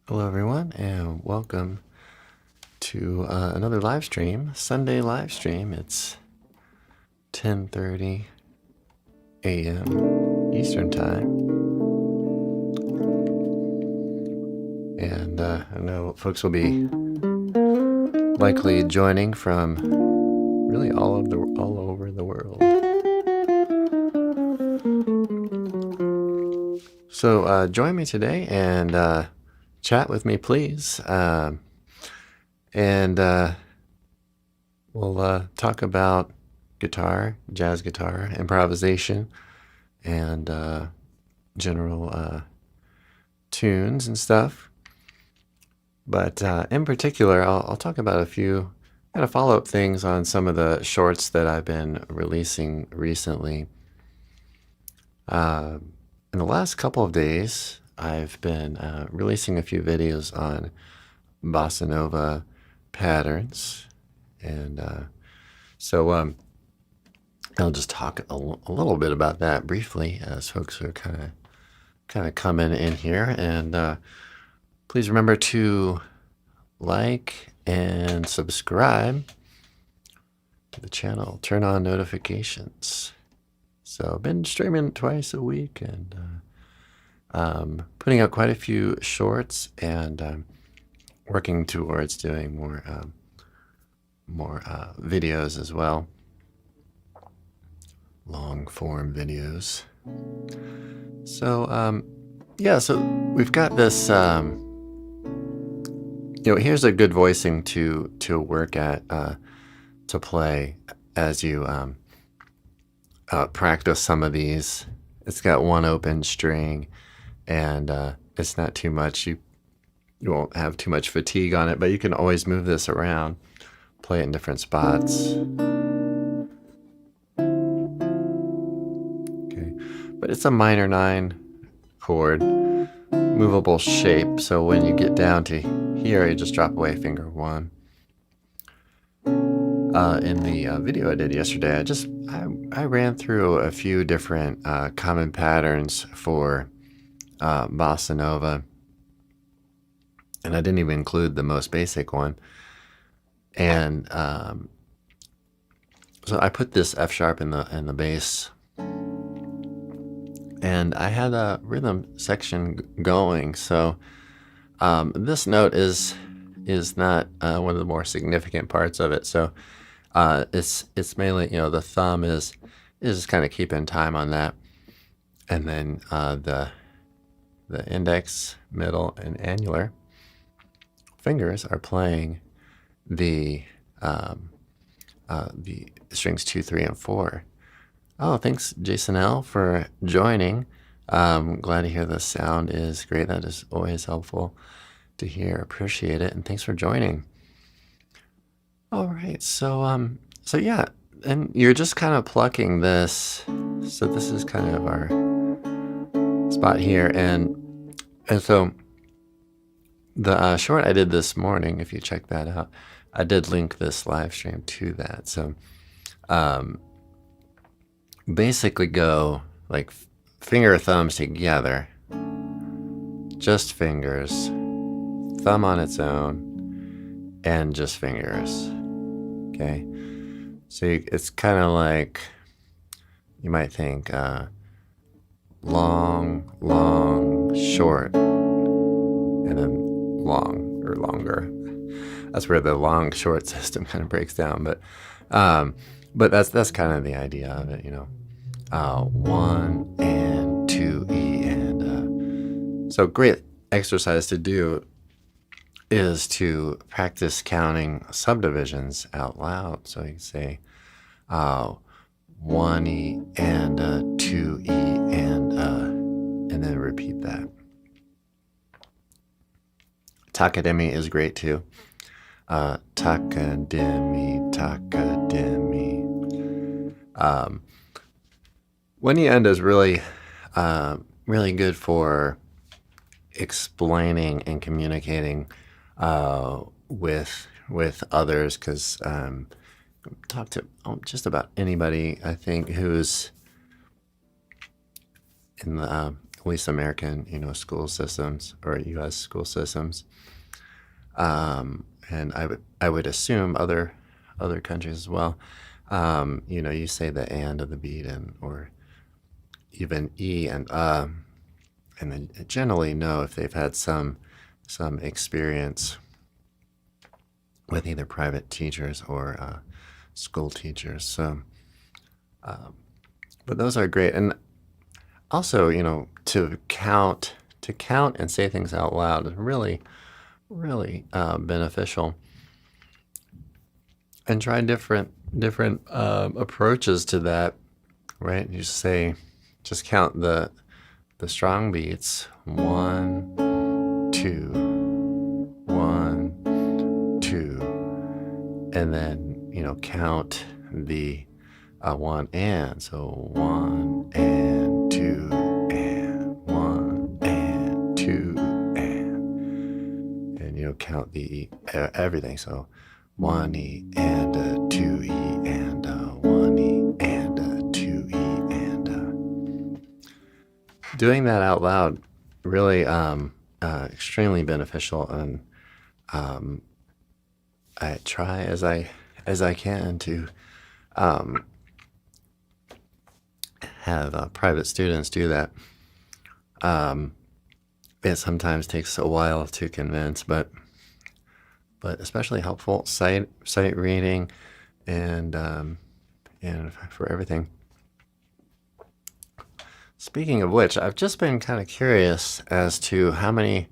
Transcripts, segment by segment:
Hello everyone and welcome to another live stream, Sunday live stream. It's 10:30 a.m. Eastern Time. And I know folks will be likely joining from really all over the world. So join me today and chat with me, please. We'll talk about guitar, jazz guitar, improvisation, and general tunes and stuff. But in particular, I'll talk about a few kind of follow-up things on some of the shorts that I've been releasing recently. In the last couple of days, I've been releasing a few videos on bossa nova patterns, and so I'll just talk a little bit about that briefly as folks are kind of coming in here. And please remember to like and subscribe to the channel. Turn on notifications. So I've been streaming twice a week and putting out quite a few shorts and working towards doing more videos as well, long form videos. So yeah, so we've got this. Here's a good voicing to work at, to play as you practice some of these. It's got one open string, and it's not too much. You won't have too much fatigue on it, but you can always move this around, play it in different spots. Okay, but it's a minor 9 chord, movable shape. So when you get down to here, you just drop away finger 1. In the video I did yesterday, I ran through a few different common patterns for bossa nova, and I didn't even include the most basic one. And so I put this F sharp in the bass, and I had a rhythm section going. So this note is not one of the more significant parts of it. So it's mainly, the thumb is kind of keeping time on that, and then the index, middle, and annular fingers are playing the strings 2, 3, and 4. Oh, thanks, Jason L, for joining. Glad to hear the sound is great. That is always helpful to hear. Appreciate it, and thanks for joining. All right, so yeah, and you're just kind of plucking this. So this is kind of our spot here, and so the short I did this morning, if you check that out, I did link this live stream to that. So basically go like finger thumbs together, just fingers, thumb on its own, and just fingers. Okay, so it's kind of like, you might think long, long, short, and then long or longer. That's where the long short system kind of breaks down, but that's kind of the idea of it, 1 and 2 E, and so great exercise to do is to practice counting subdivisions out loud. So you can say 1 E and 2 E and then repeat that. Takademi is great too. Takademi, takademi. One E end is really really good for explaining and communicating with others, because talk to just about anybody, I think, who's in the least American, school systems or U.S. school systems. And I would assume other countries as well. You say the and of the beat or even e and then generally know if they've had some experience with either private teachers or school teachers. So, but those are great, and also to count and say things out loud is really beneficial. And try different approaches to that. Right? You just count the strong beats. 1, 2, 1, 2, and then count the 1 and. So 1 and 2 and 1 and 2 and count the everything. So 1 E and 2 E and 1 E and 2 E and doing that out loud really extremely beneficial, and I try as I can to have private students do that. It sometimes takes a while to convince, but especially helpful sight reading and for everything. Speaking of which, I've just been kind of curious as to how many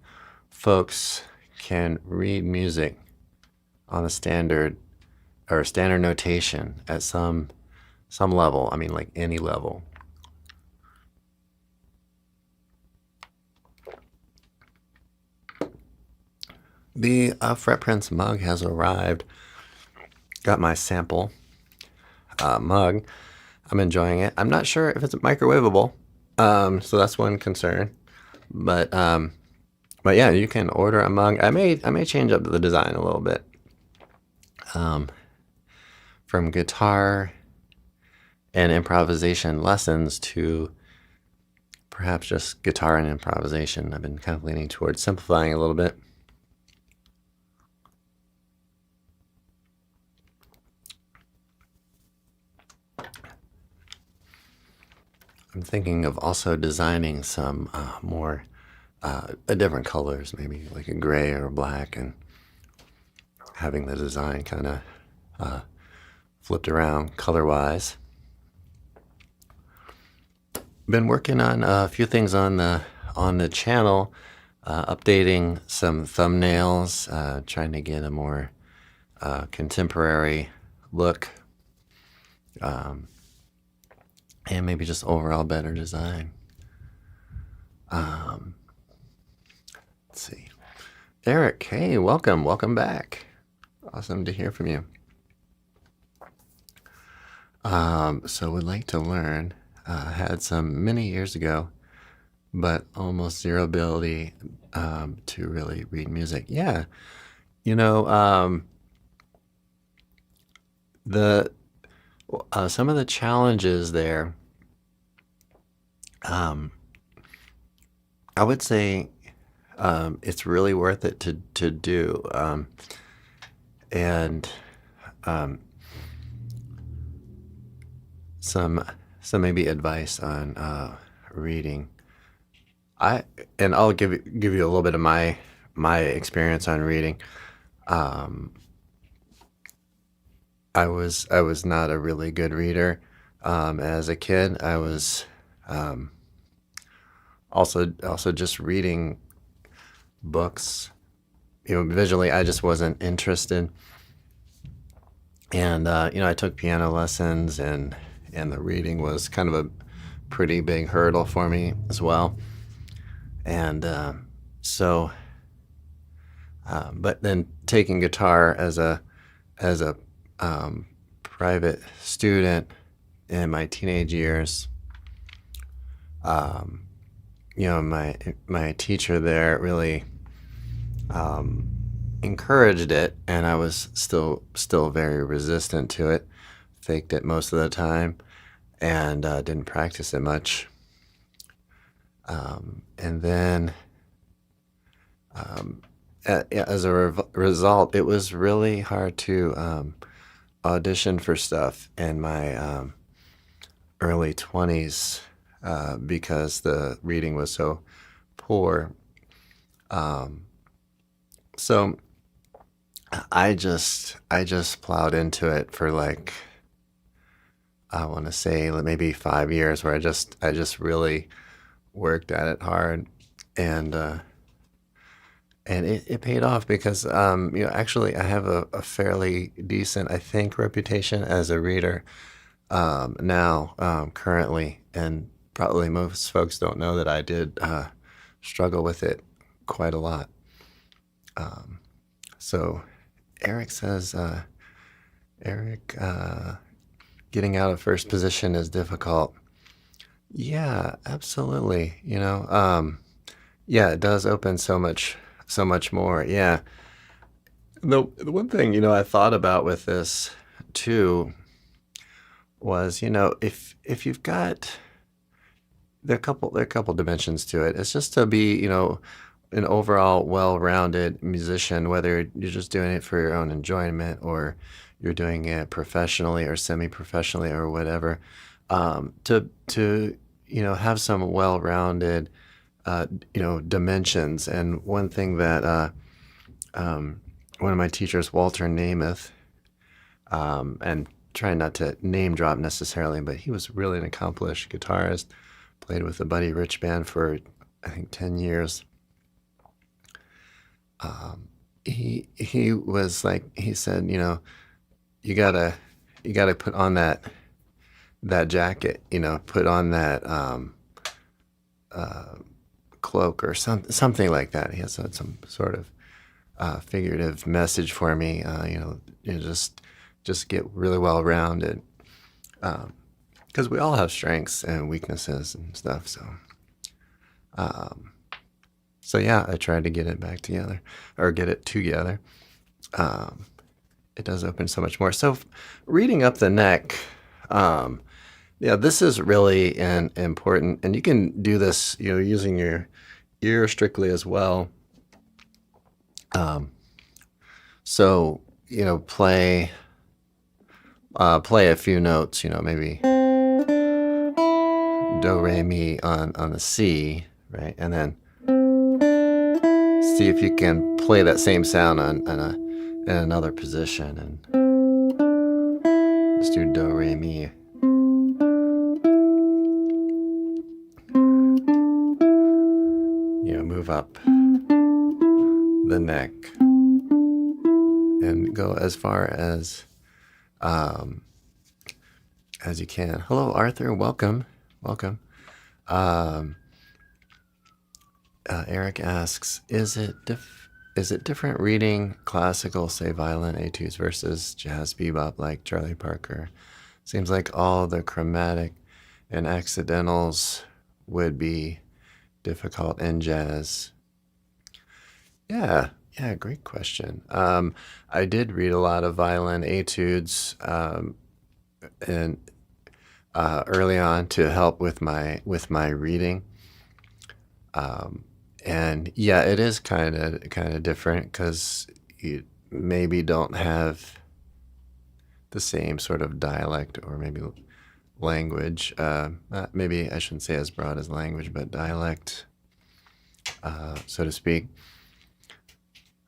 folks can read music on a standard notation at some level. I mean, like any level. The Fret Prince mug has arrived. Got my sample mug. I'm enjoying it. I'm not sure if it's microwavable, so that's one concern. But yeah, you can order a mug. I may change up the design a little bit. From guitar and improvisation lessons to perhaps just guitar and improvisation. I've been kind of leaning towards simplifying a little bit. I'm thinking of also designing some more different colors, maybe like a gray or a black, and having the design kind of flipped around color-wise. Been working on a few things on the channel, updating some thumbnails, trying to get a more contemporary look. And maybe just overall better design. Let's see. Eric, hey, welcome back. Awesome to hear from you. So would like to learn. Had some many years ago, but almost zero ability to really read music. Yeah, some of the challenges there, I would say it's really worth it to do. And some maybe advice on reading. I'll give you a little bit of my experience on reading. I was not a really good reader as a kid. I was also just reading books, visually. I just wasn't interested. And I took piano lessons, and the reading was kind of a pretty big hurdle for me as well. And but then taking guitar as a private student in my teenage years, my teacher there really encouraged it, and I was still very resistant to it. Faked it most of the time, and didn't practice it much. And then as a result, it was really hard to audition for stuff in my early 20s because the reading was so poor. So I just plowed into it for like, I want to say maybe 5 years, where I just really worked at it hard, and it paid off because actually I have a fairly decent, I think, reputation as a reader now, currently, and probably most folks don't know that I did struggle with it quite a lot. So Eric says, Eric, getting out of first position is difficult. Yeah, absolutely. Yeah, it does open so much more. Yeah. The one thing, I thought about with this too was, if you've got, there are a couple dimensions to it. It's just to be, an overall well-rounded musician, whether you're just doing it for your own enjoyment or you're doing it professionally or semi-professionally or whatever, to have some well-rounded dimensions. And one thing that one of my teachers, Walter Namath, and trying not to name drop necessarily, but he was really an accomplished guitarist, played with the Buddy Rich Band for I think 10 years. He was like, he said, you gotta put on that jacket, put on that cloak or something like that. He has some sort of figurative message for me. Just get really well rounded, because we all have strengths and weaknesses and stuff. So yeah, I tried to get it back together, or get it together. It does open so much more. So reading up the neck, yeah, this is really important, and you can do this, using your ear strictly as well. So play a few notes, maybe do re mi on the C, right, and then see if you can play that same sound in another position, and let's do do re mi. Move up the neck and go as far as you can. Hello, Arthur. Welcome. Eric asks, is it different reading classical, say violin etudes, versus jazz bebop like Charlie Parker? Seems like all the chromatic and accidentals would be difficult in jazz. Yeah, great question. I did read a lot of violin etudes and early on to help with my reading. And yeah, it is kind of different because you maybe don't have the same sort of dialect, or maybe language. Maybe I shouldn't say as broad as language, but dialect, so to speak.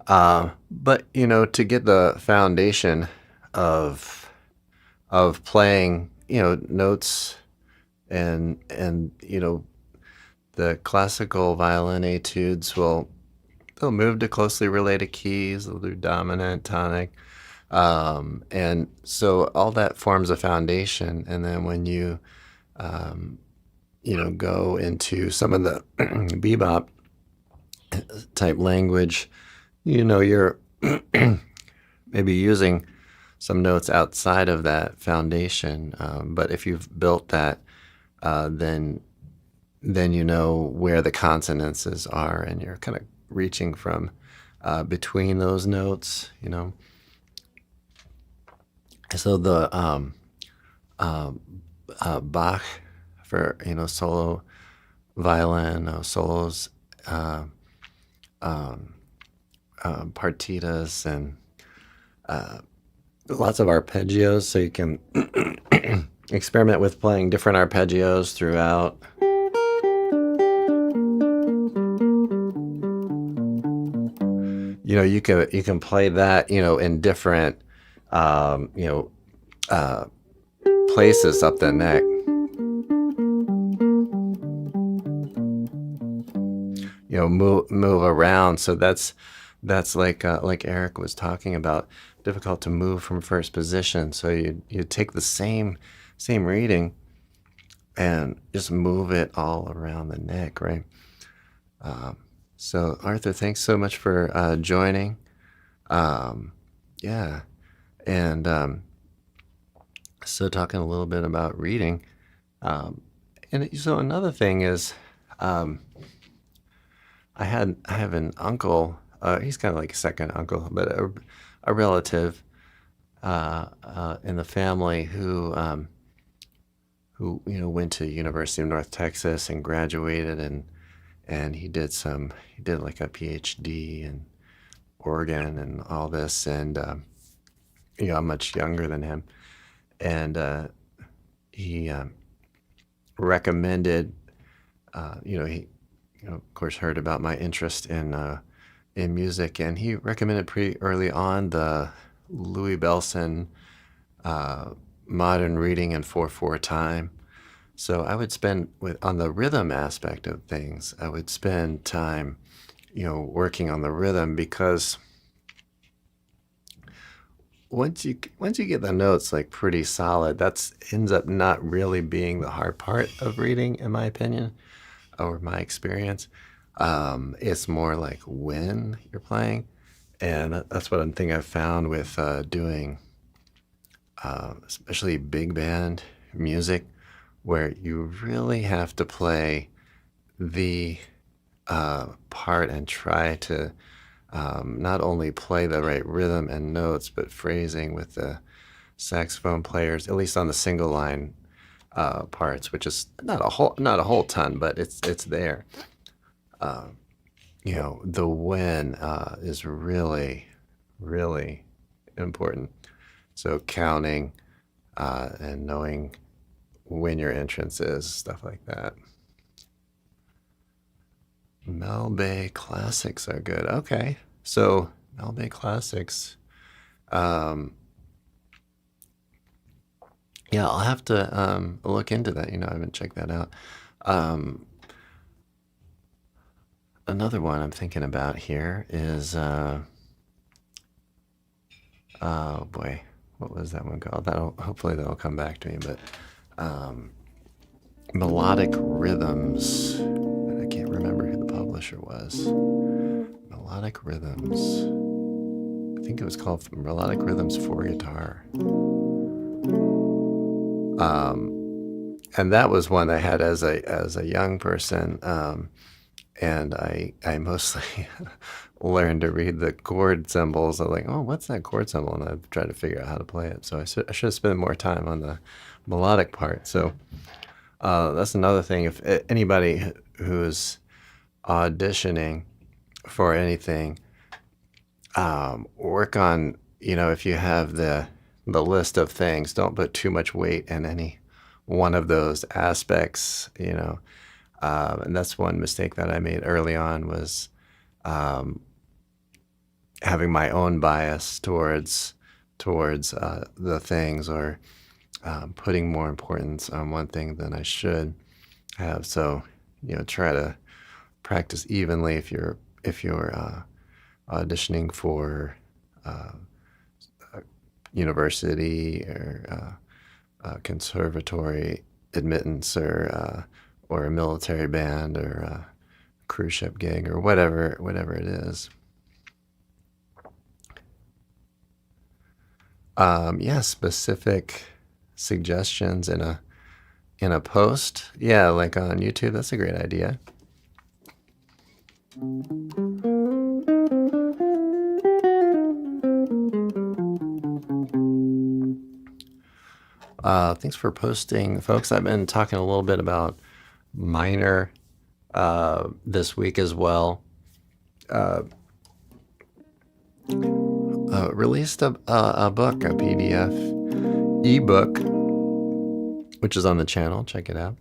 But to get the foundation of playing, notes, and the classical violin etudes they'll move to closely related keys. They'll do dominant, tonic, and so all that forms a foundation. And then when you go into some of the bebop type language, you're maybe using some notes outside of that foundation. But if you've built that, then you know where the consonances are, and you're kind of reaching from between those notes, So the Bach, for solo violin solos, uh, um, partitas, and lots of arpeggios, so you can experiment with playing different arpeggios throughout. You can play that, in different, um, you know, uh, places up the neck. Move around. So that's like Eric was talking about, difficult to move from first position. So you take the same reading and just move it all around the neck, right? So Arthur, thanks so much for joining. Yeah, and so talking a little bit about reading, and so another thing is, um, I have an uncle. He's kind of like a second uncle, but a relative in the family who went to University of North Texas and graduated, and he did like a PhD in Oregon and all this, and I'm much younger than him, and he recommended, he of course heard about my interest in music, and he recommended pretty early on the Louis Bellson Modern Reading in 4/4 time. So I would spend on the rhythm aspect of things. I would spend time, working on the rhythm, because once you get the notes like pretty solid, that's ends up not really being the hard part of reading, in my opinion, or my experience. It's more like when you're playing, and that's what I'm thinking I've found with doing, especially big band music, where you really have to play the part and try to not only play the right rhythm and notes, but phrasing with the saxophone players, at least on the single line parts, which is not a whole ton, but it's there. The when is really, really important. So counting and knowing when your entrance is, stuff like that. Mel Bay classics are good. Okay, so Mel Bay classics. Yeah, I'll have to look into that. I haven't checked that out. Another one I'm thinking about here is, oh boy, what was that one called? Hopefully that'll come back to me. But Melodic Rhythms. I can't remember who the publisher was. Melodic Rhythms. I think it was called Melodic Rhythms for Guitar. And that was one I had as a young person, and I mostly learned to read the chord symbols. I'm like, oh, what's that chord symbol? And I've tried to figure out how to play it. So I should have spent more time on the melodic part. So that's another thing. If anybody who's auditioning for anything, work on, if you have the list of things, don't put too much weight in any one of those aspects, and that's one mistake that I made early on, was having my own bias towards the things, or putting more importance on one thing than I should have. So, try to practice evenly if you're auditioning for university or conservatory admittance, or a military band, or a cruise ship gig, or whatever it is. Specific suggestions in a post. Yeah, like on YouTube. That's a great idea. Thanks for posting, folks. I've been talking a little bit about minor this week as well. Released a book, a PDF ebook, which is on the channel. Check it out.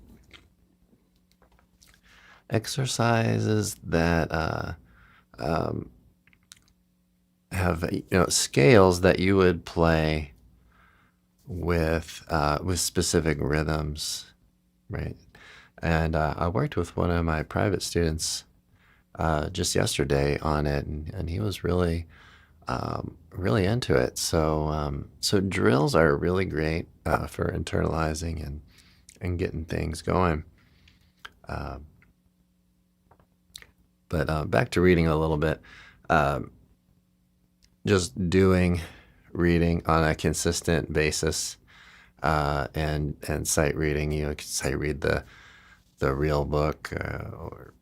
Exercises that have scales that you would play with specific rhythms, right? And I worked with one of my private students just yesterday on it, and he was really into it. So drills are really great for internalizing and getting things going. But back to reading a little bit. Just doing reading on a consistent basis, and sight reading. You could sight read the real book, or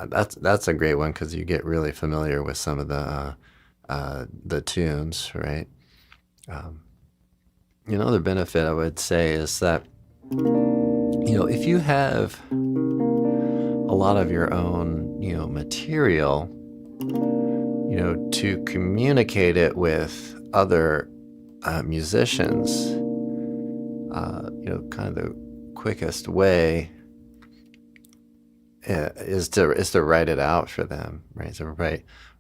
that's a great one because you get really familiar with some of the tunes, right? The benefit I would say is that if you have a lot of your own material, to communicate it with other musicians, kind of the quickest way is to write it out for them, right? So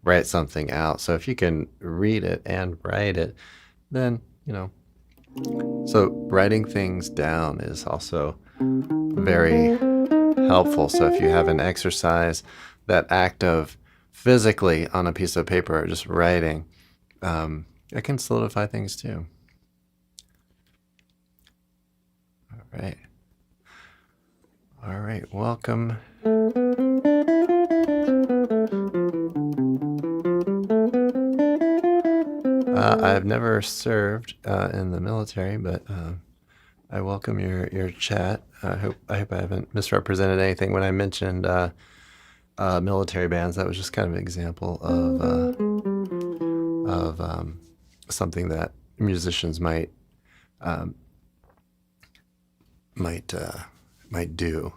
write something out. So if you can read it and write it, then so writing things down is also very helpful. So if you have an exercise, that act of physically on a piece of paper or just writing, it can solidify things too. All right, welcome. I've never served in the military, but I welcome your chat. I hope I haven't misrepresented anything when I mentioned military bands. That was just kind of an example of something that musicians might do,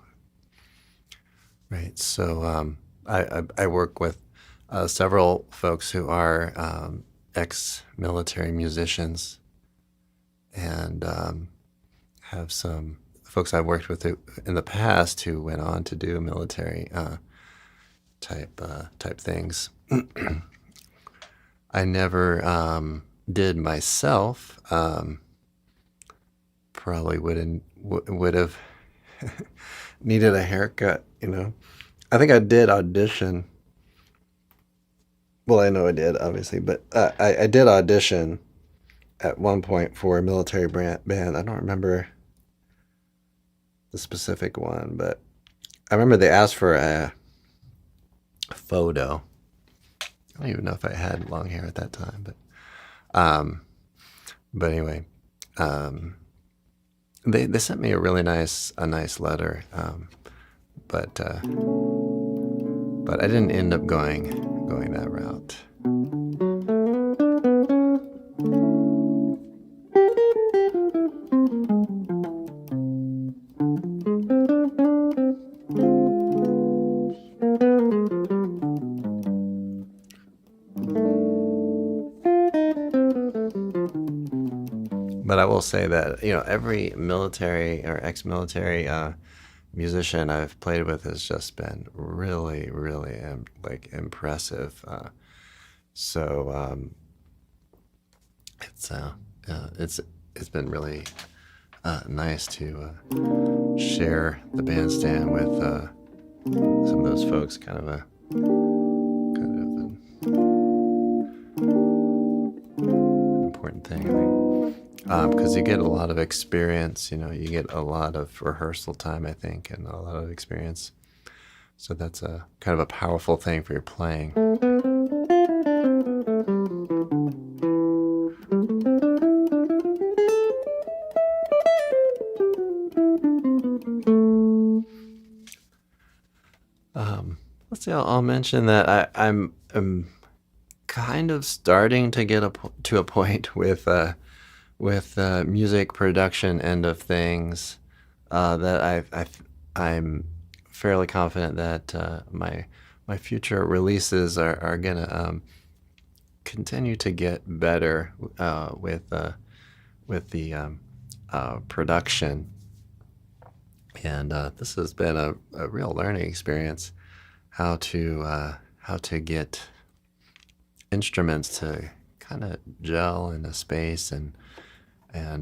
right? So I work with several folks who are ex-military musicians, and have some folks I've worked with in the past who went on to do military type things. I never did myself. Probably would have needed a haircut. I think I did audition. Well, I know I did, obviously, but I did audition at one point for a military band. I don't remember the specific one, but I remember they asked for a photo. I don't even know if I had long hair at that time, but anyway, they sent me a really nice letter, but I didn't end up going that route. But I will say that every military or ex-military musician I've played with has just been really, really impressive. So it's been really nice to share the bandstand with some of those folks. Kind of an important thing, I think. Because you get a lot of experience, you get a lot of rehearsal time, I think, and a lot of experience. So that's a kind of a powerful thing for your playing. Let's see, I'll mention that I'm kind of starting to get to a point with music production end of things, that I'm fairly confident that my future releases are gonna continue to get better with the production. And this has been a real learning experience, how to get instruments to kind of gel into space and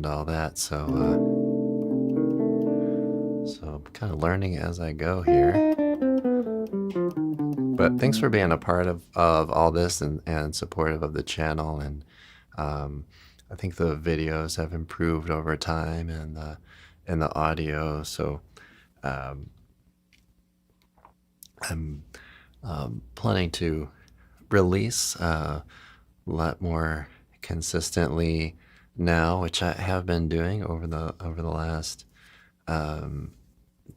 all that. So I'm kind of learning as I go here. But thanks for being a part of all this and supportive of the channel. And I think the videos have improved over time and the audio. So um, I'm planning to release a lot more consistently now, which I have been doing over the last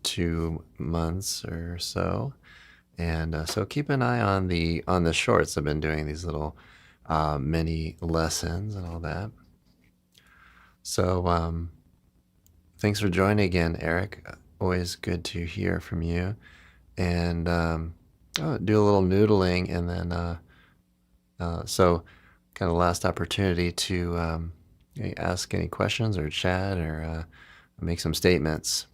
2 months or so. And so keep an eye on the shorts. I've been doing these little mini lessons and all that. So thanks for joining again, Eric. Always good to hear from you. And do a little noodling, and then so kind of last opportunity to ask any questions or chat or make some statements.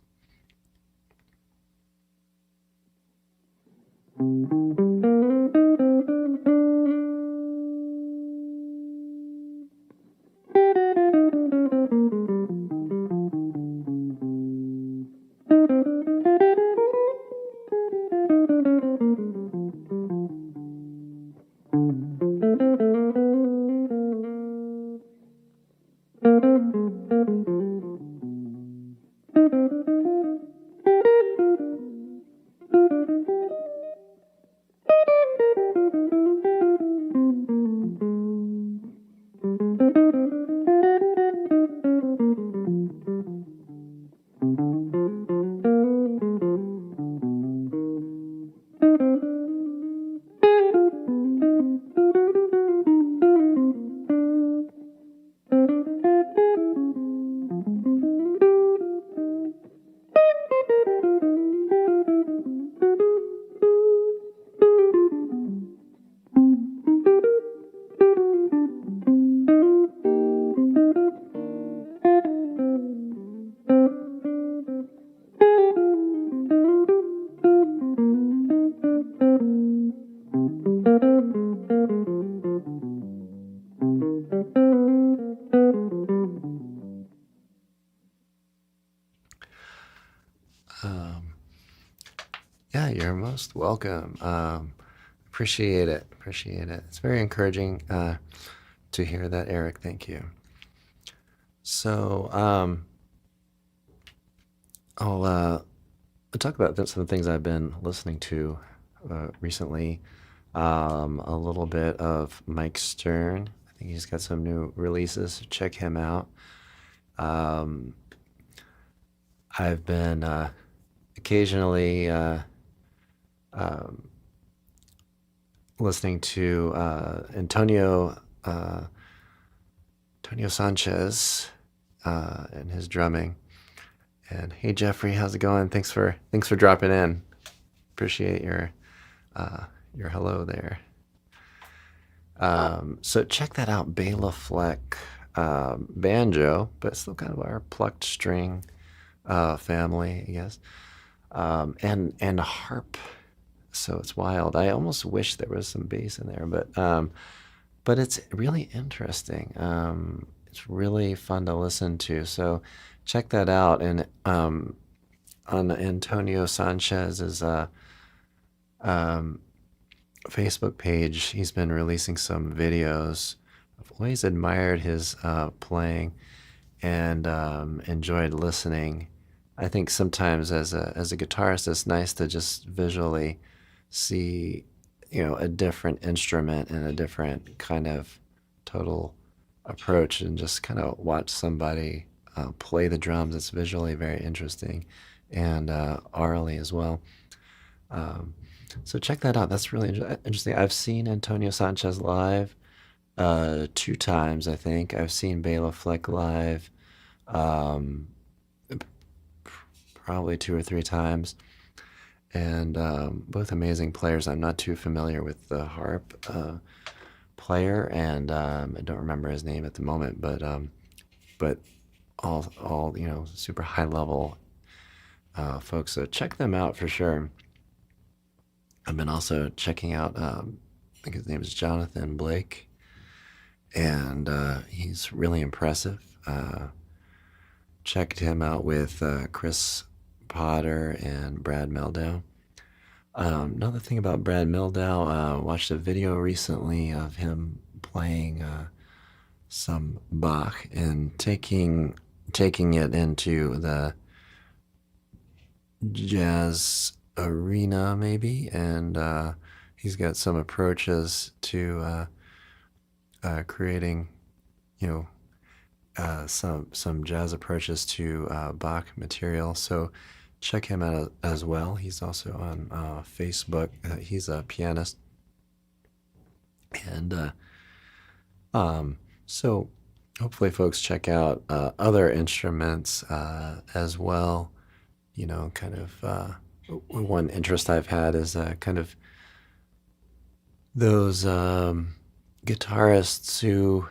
Yeah, you're most welcome. Appreciate it. Appreciate it. It's very encouraging to hear that, Eric. Thank you. So I'll talk about some of the things I've been listening to recently. A little bit of Mike Stern. I think he's got some new releases. So check him out. I've been occasionally listening to Antonio Sanchez and his drumming. And hey, Jeffrey, how's it going? Thanks for dropping in. Appreciate your hello there. So check that out, Bela Fleck banjo, but still kind of our plucked string family, I guess, and a harp. So it's wild. I almost wish there was some bass in there, but it's really interesting. It's really fun to listen to. So check that out. And on Antonio Sanchez's Facebook page, he's been releasing some videos. I've always admired his playing and enjoyed listening. I think sometimes as a guitarist, it's nice to just visually see, a different instrument and a different kind of total approach, and just kind of watch somebody play the drums. It's visually very interesting, and orally as well. So check that out. That's really interesting. I've seen Antonio Sanchez live 2 times, I think. I've seen Bela Fleck live probably 2 or 3 times. and both amazing players. I'm not too familiar with the harp player, and I don't remember his name at the moment, but all super high level folks. So check them out for sure. I've been also checking out. I think his name is Jonathan Blake, and he's really impressive. Checked him out with Chris Potter and Brad Meldow. Another thing about Brad Mildow, watched a video recently of him playing some Bach and taking it into the jazz arena, maybe, and he's got some approaches to creating, you know, some jazz approaches to Bach material. So check him out as well. He's also on Facebook. He's a pianist, and so hopefully folks check out other instruments as well. You know, kind of one interest I've had is kind of those guitarists who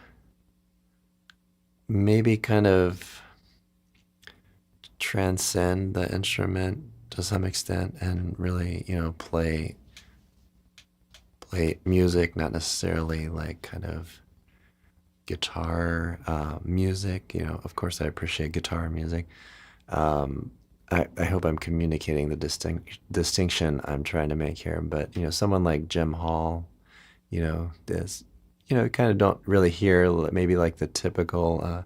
maybe kind of transcend the instrument to some extent and really, play music, not necessarily like kind of guitar music. Of course, I appreciate guitar music. I hope I'm communicating the distinction I'm trying to make here. But someone like Jim Hall, this, kind of don't really hear maybe like the typical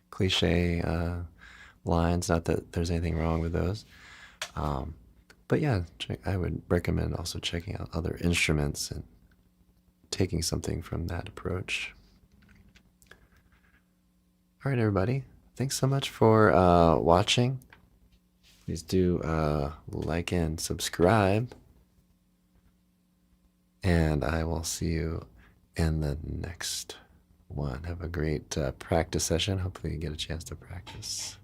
cliche lines. Not that there's anything wrong with those. But yeah, I would recommend also checking out other instruments and taking something from that approach. All right, everybody. Thanks so much for watching. Please do like and subscribe. And I will see you in the next one. Have a great practice session. Hopefully you get a chance to practice.